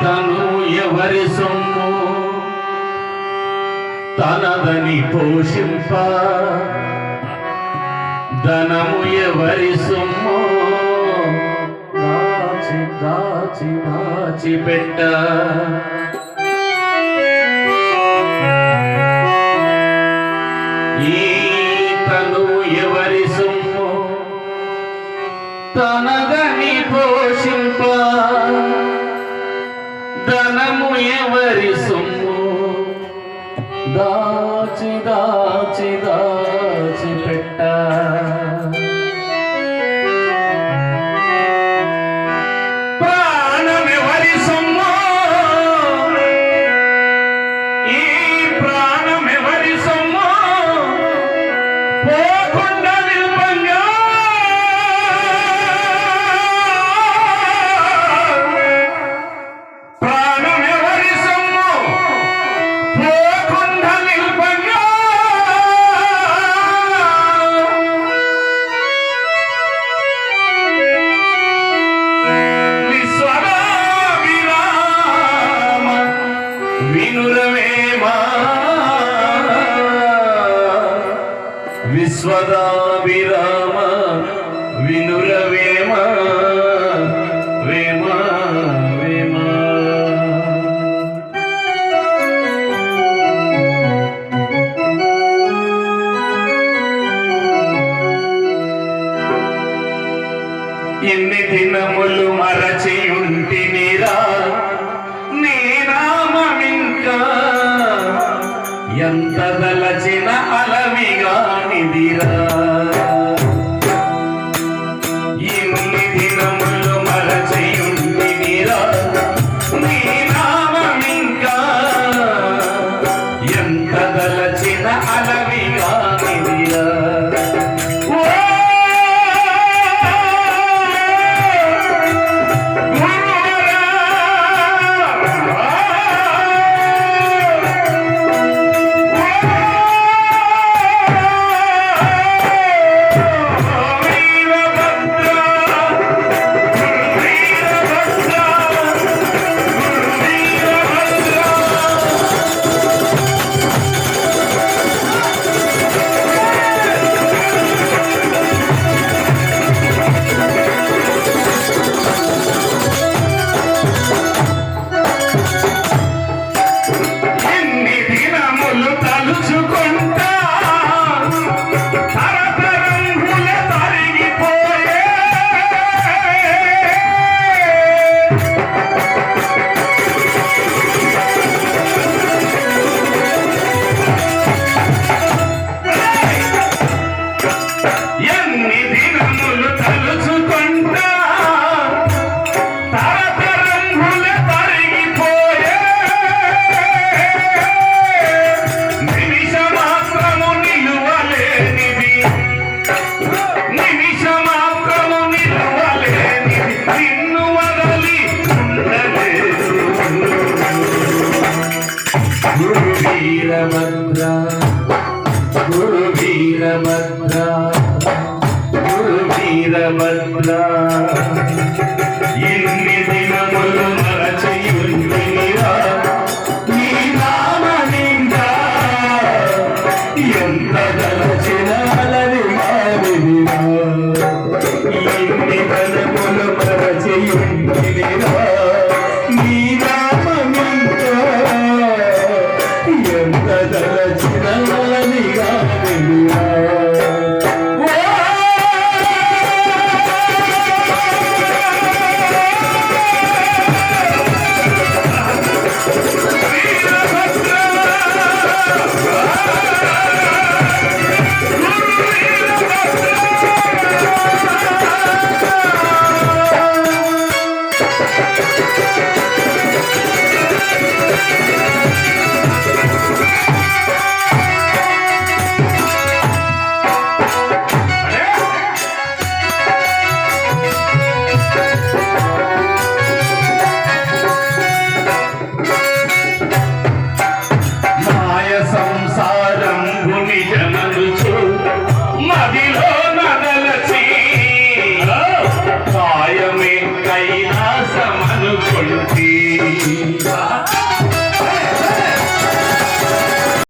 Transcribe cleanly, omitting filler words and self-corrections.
తను ఎవరి సొమ్ము తనదని పోషింప ధనము ఎవరి సొమ్ము దాచి దాచి దాచి పెట్ట తను ఎవరి సొమ్ము తనదని పోషింప ధనము ఎవరి సొమ్ము దాచి దాచి దాచి పెట్ట ప్రాణమెవరి సొమ్ము ఈ ప్రాణమెవరి సొమ్ము పోకుండా నిల్పంగా ప్రాణమెవరి సొమ్ము పోకుండా నిల్పంగా విశ్వదాభిరామ వినురవేమ వేమ వేమ ఎన్ని దినములు మరచియుంటినిరా నీ నామమింకా ఎంత దలచిన అలవిగానిదిరా ఇన్ని దినములు మరచియుంటినిరా నీ నామమింకా ఎంత దలచిన అలవిగానిదిరా గురు వీరభద్ర గురు వీరభద్ర ఎన్ని దినములు మరచియుంటినిరా నీ నామమింకా ఎంత దలచిన అలవిగానిదిరా ఎన్ని దినములు మరచియుంటినిరా నీ నామమింకా ఎంత దలచిన అలవిగానిదిరా పాటి